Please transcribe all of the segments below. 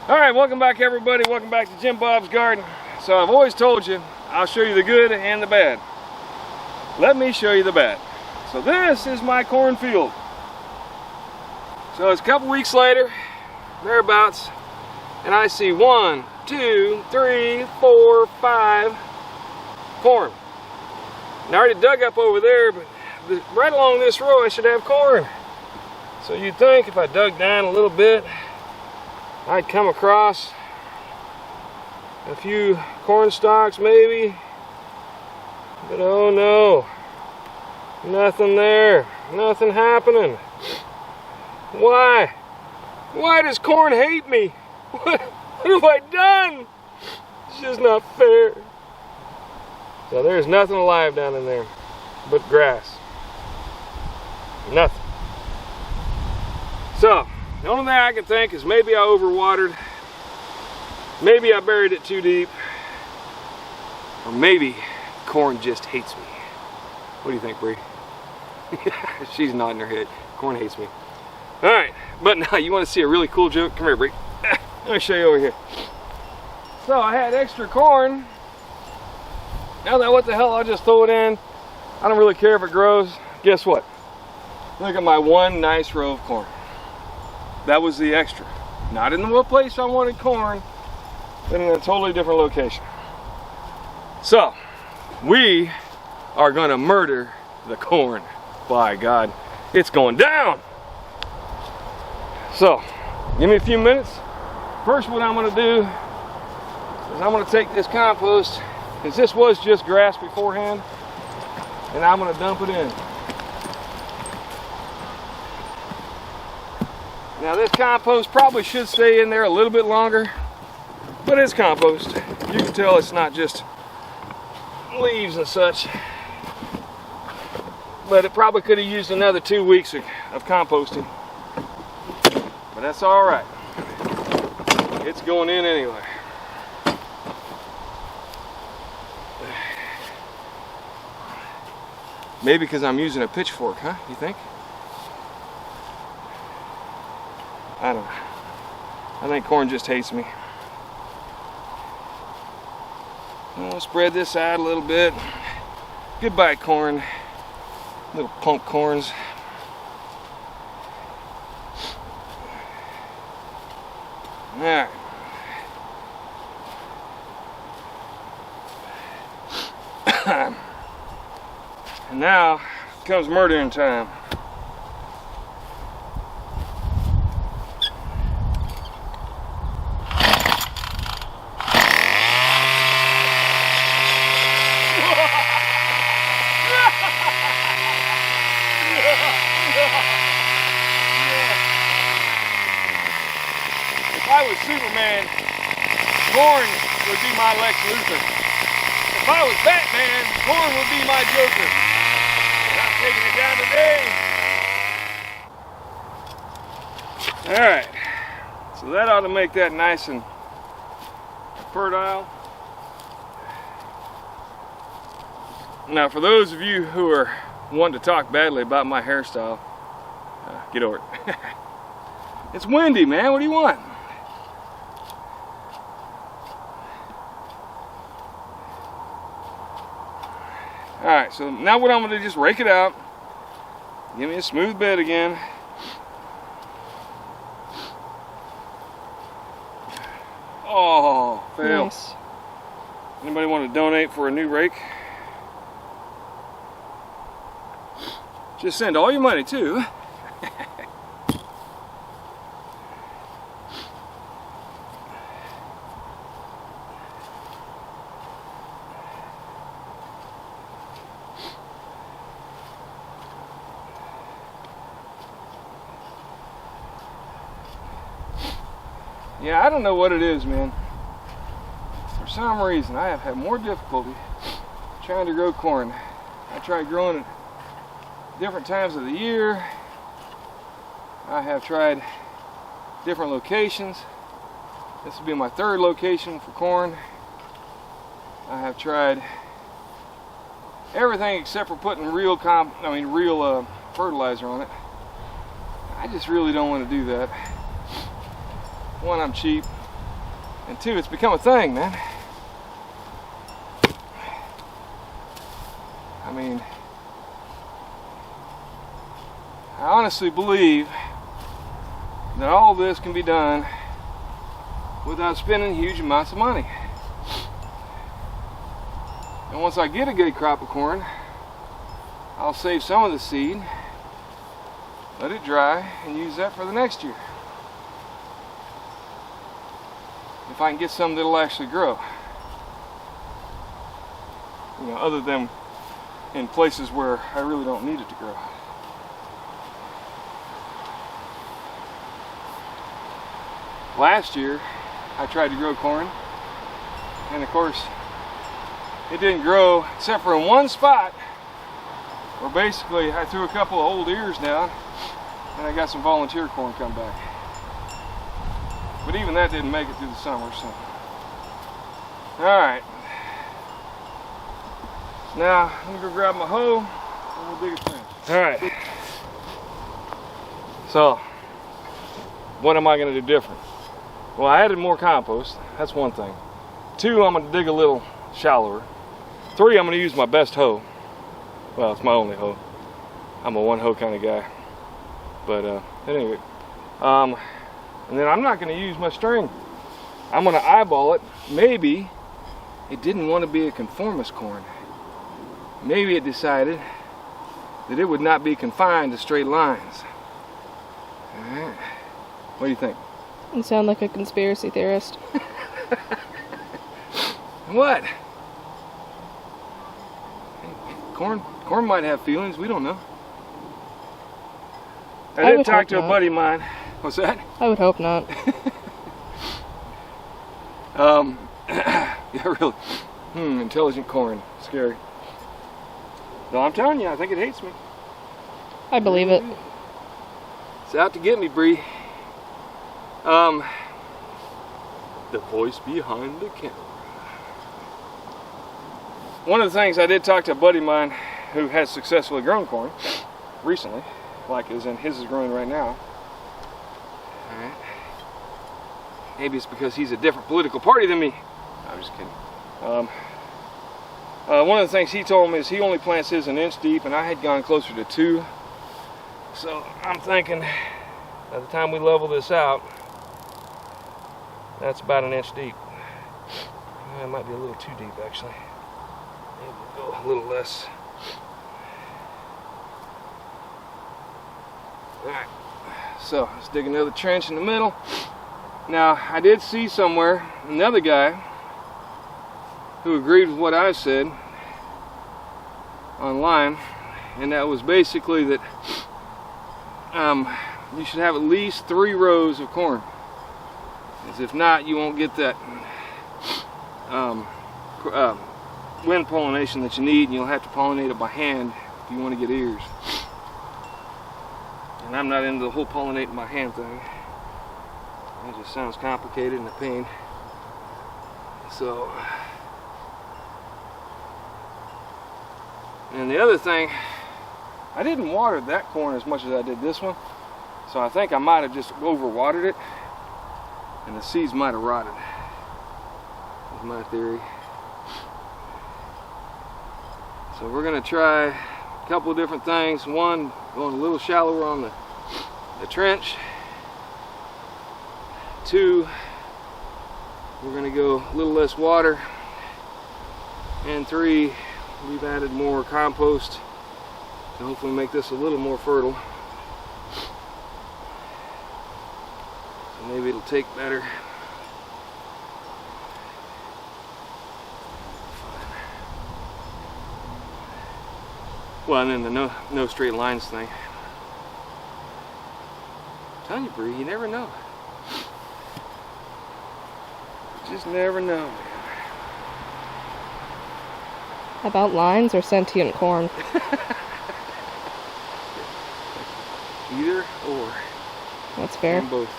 Alright, welcome back everybody. Welcome back to Jim Bob's Garden. So I've always told you, I'll show you the good and the bad. Let me show you the bad. So this is my cornfield. So it's a couple weeks later, thereabouts, and I see 1, 2, 3, 4, 5 corn. And I already dug up over there, but right along this row I should have corn. So you'd think if I dug down a little bit, I'd come across a few corn stalks maybe, but oh no, nothing there, nothing happening. Why? Why does corn hate me? What have I done? It's just not fair. So there's nothing alive down in there but grass. Nothing. So the only thing I can think is maybe I overwatered, maybe I buried it too deep, or maybe corn just hates me. What do you think, Bree? She's nodding her head. Corn hates me. Alright, but now you want to see a really cool joke? Come here, Bree. Let me show you over here. So I had extra corn. Now that what the hell, I'll just throw it in. I don't really care if it grows. Guess what? Look at my one nice row of corn. That was the extra. Not in the place I wanted corn, but in a totally different location. So, we are gonna murder the corn. By God, it's going down. So, give me a few minutes. First, what I'm gonna do is I'm gonna take this compost, because this was just grass beforehand, and I'm gonna dump it in. Now this compost probably should stay in there a little bit longer, but it's compost. You can tell it's not just leaves and such, but it probably could have used another 2 weeks of composting, but that's all right. It's going in anyway. Maybe because I'm using a pitchfork, huh? You think? I don't know. I think corn just hates me. I'll spread this out a little bit. Goodbye, corn. Little punk corns. Alright. And now comes murdering time. If I was Superman, corn would be my Lex Luthor. If I was Batman, corn would be my Joker. But I'm taking it down today. Alright, so that ought to make that nice and fertile. Now for those of you who are wanting to talk badly about my hairstyle, get over it. It's windy, man. What do you want? Alright, so now what I'm going to do, just rake it out. Give me a smooth bed again. Oh, fail. Nice. Anybody want to donate for a new rake? Just send all your money too. Yeah, I don't know what it is, man. For some reason, I have had more difficulty trying to grow corn. I tried growing it different times of the year. I have tried different locations. This will be my third location for corn. I have tried everything except for putting real fertilizer on it. I just really don't want to do that. One, I'm cheap. And two, it's become a thing, man. I mean, I honestly believe that all this can be done without spending huge amounts of money. And once I get a good crop of corn, I'll save some of the seed, let it dry, and use that for the next year. If I can get some that'll actually grow. You know, other than in places where I really don't need it to grow. Last year, I tried to grow corn, and of course, it didn't grow except for in one spot where basically I threw a couple of old ears down and I got some volunteer corn come back. But even that didn't make it through the summer, so. Alright. Now, I'm gonna go grab my hoe and we'll dig a trench. Alright. So, what am I gonna do different? Well, I added more compost. That's one thing. Two, I'm gonna dig a little shallower. Three, I'm gonna use my best hoe. Well, it's my only hoe. I'm a one hoe kind of guy. But anyway, and then I'm not gonna use my string. I'm gonna eyeball it. Maybe it didn't want to be a conformist corn. Maybe it decided that it would not be confined to straight lines. All right. What do you think? You sound like a conspiracy theorist. What? Corn might have feelings. We don't know. I did talk to a buddy of mine. What's that? I would hope not. Yeah, really. Intelligent corn. Scary. No, I'm telling you, I think it hates me. I believe it. It's out to get me, Bree. The voice behind the camera. One of the things I did talk to a buddy of mine who has successfully grown corn recently, like his is growing right now. Alright. Maybe it's because he's a different political party than me. I'm just kidding. One of the things he told me is he only plants his an inch deep, and I had gone closer to 2. So I'm thinking by the time we level this out, that's about an inch deep. It might be a little too deep, actually. Maybe we'll go a little less. Alright, so let's dig another trench in the middle. Now, I did see somewhere another guy who agreed with what I said online, and that was basically that you should have at least 3 rows of corn. As if not, you won't get that wind pollination that you need, and you'll have to pollinate it by hand if you want to get ears. And I'm not into the whole pollinating by hand thing. It just sounds complicated and a pain. So, and the other thing, I didn't water that corn as much as I did this one, so I think I might have just overwatered it, and the seeds might have rotted. That's my theory. So we're going to try a couple of different things. One, going a little shallower on the trench. 2, we're going to go a little less water. And 3, we've added more compost to hopefully make this a little more fertile. So maybe it'll take better. Well, and then the no straight lines thing. I'm telling you, Bree, you never know. You just never know, man. About lines or sentient corn? Either or. That's fair. And both.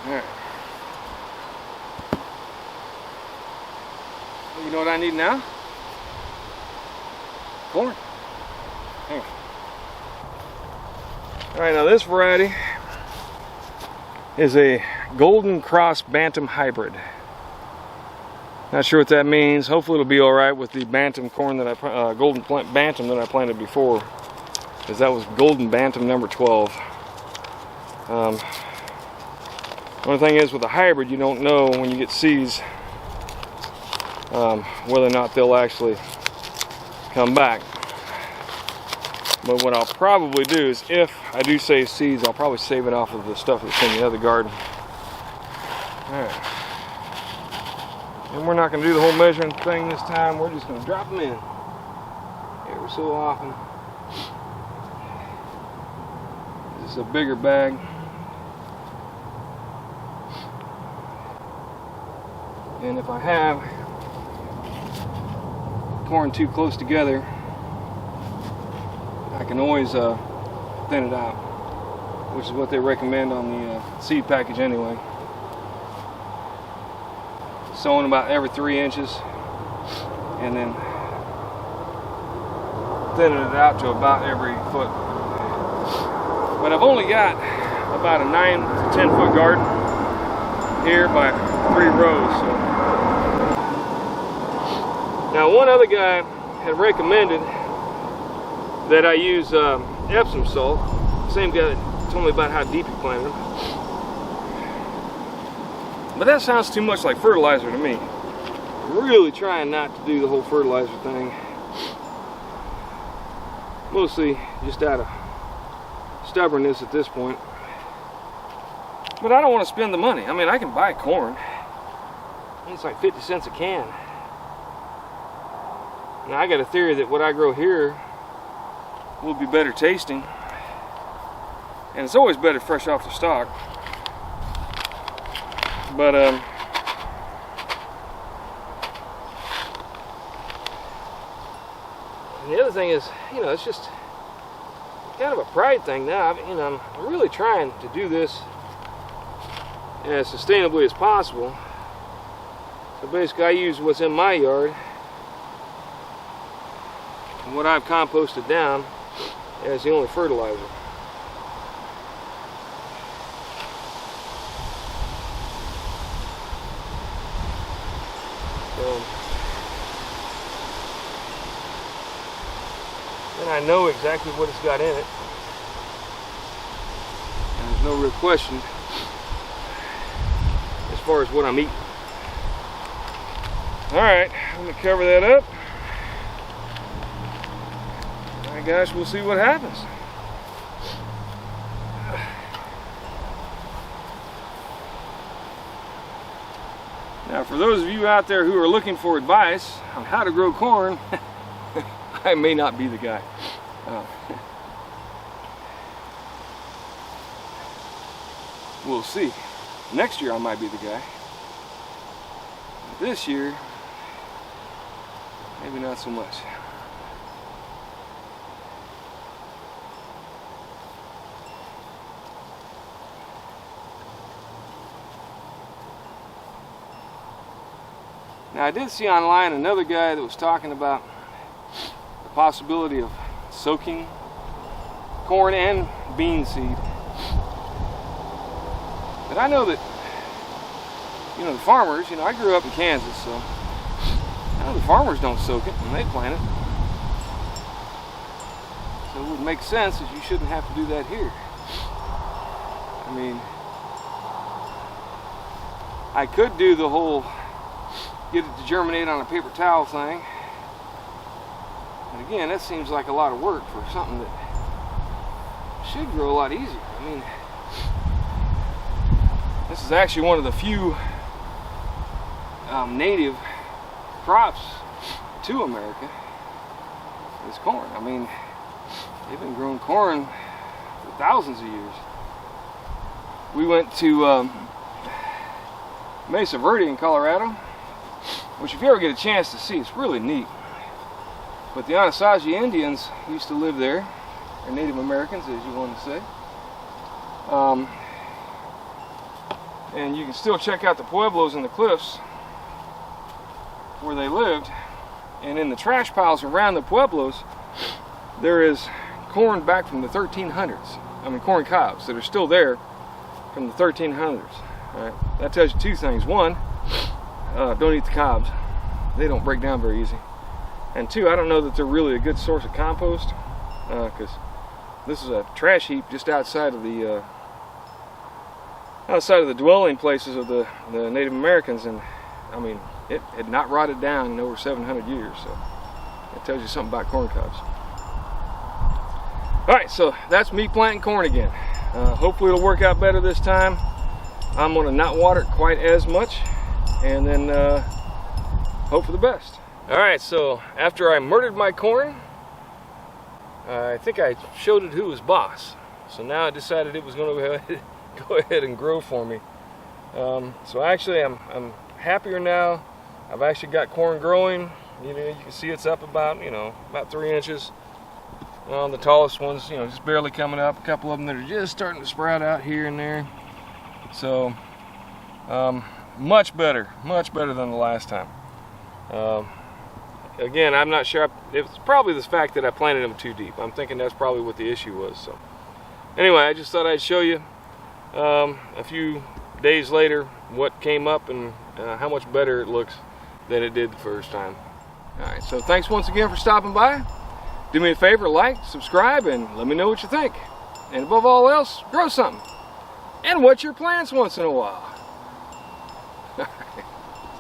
Alright. You know what I need now? Corn. Hang on. Alright, now this variety is a Golden Cross Bantam hybrid. Not sure what that means. Hopefully it'll be all right with the Bantam corn that Golden Bantam that I planted before, because that was Golden Bantam number 12. One thing is, with a hybrid, you don't know when you get seeds whether or not they'll actually come back. But what I'll probably do is, if I do save seeds, I'll probably save it off of the stuff that's in the other garden. Alright. And we're not going to do the whole measuring thing this time. We're just going to drop them in every so often. This is a bigger bag. And if I have corn too close together, I can always thin it out, which is what they recommend on the seed package anyway. Sowing about every 3 inches, and then thinning it out to about every foot. But I've only got about a 9 to 10 foot garden here by 3 rows. So. Now, one other guy had recommended that I use Epsom salt. Same guy that told me about how deep he planted them. But that sounds too much like fertilizer to me. I'm really trying not to do the whole fertilizer thing. Mostly just out of stubbornness at this point. But I don't want to spend the money. I mean, I can buy corn. It's like 50 cents a can. Now, I got a theory that what I grow here will be better tasting, and it's always better fresh off the stalk. But and the other thing is, you know, it's just kind of a pride thing now. I'm really trying to do this as sustainably as possible. So basically, I use what's in my yard and what I've composted down as the only fertilizer. So, then I know exactly what it's got in it, and there's no real question as far as what I'm eating. Alright, I'm going to cover that up. Alright guys, we'll see what happens. Now, for those of you out there who are looking for advice on how to grow corn, I may not be the guy. We'll see. Next year I might be the guy. But this year, maybe not so much. Now, I did see online another guy that was talking about the possibility of soaking corn and bean seed. But I know that, the farmers, I grew up in Kansas, so I know the farmers don't soak it when they plant it. So it would make sense that you shouldn't have to do that here. I mean, I could do the whole get it to germinate on a paper towel thing. And again, that seems like a lot of work for something that should grow a lot easier. I mean, this is actually one of the few native crops to America is corn. I mean, they've been growing corn for thousands of years. We went to Mesa Verde in Colorado, which if you ever get a chance to see, it's really neat. But the Anasazi Indians used to live there, or Native Americans, as you want to say. And you can still check out the pueblos in the cliffs where they lived. And in the trash piles around the pueblos, there is corn back from the 1300s. I mean, corn cobs that are still there from the 1300s. All right, that tells you two things. One, don't eat the cobs. They don't break down very easy. And two, I don't know that they're really a good source of compost, because this is a trash heap just outside of the dwelling places of the Native Americans, and I mean, it had not rotted down in over 700 years, so it tells you something about corn cobs. Alright, so that's me planting corn again. Hopefully it'll work out better this time. I'm going to not water it quite as much, and then hope for the best. Alright, so after I murdered my corn, I think I showed it who was boss. So now I decided it was going to go ahead and grow for me. So actually I'm happier now. I've actually got corn growing. You know, you can see it's up about, about 3 inches. The tallest ones, just barely coming up. A couple of them that are just starting to sprout out here and there. So much better than the last time. Again, I'm not sure. It's probably the fact that I planted them too deep. I'm thinking that's probably what the issue was. So anyway, I just thought I'd show you a few days later what came up and how much better it looks than it did the first time. Alright, so thanks once again for stopping by. Do me a favor, like, subscribe, and let me know what you think. And above all else, grow something. And watch your plants once in a while.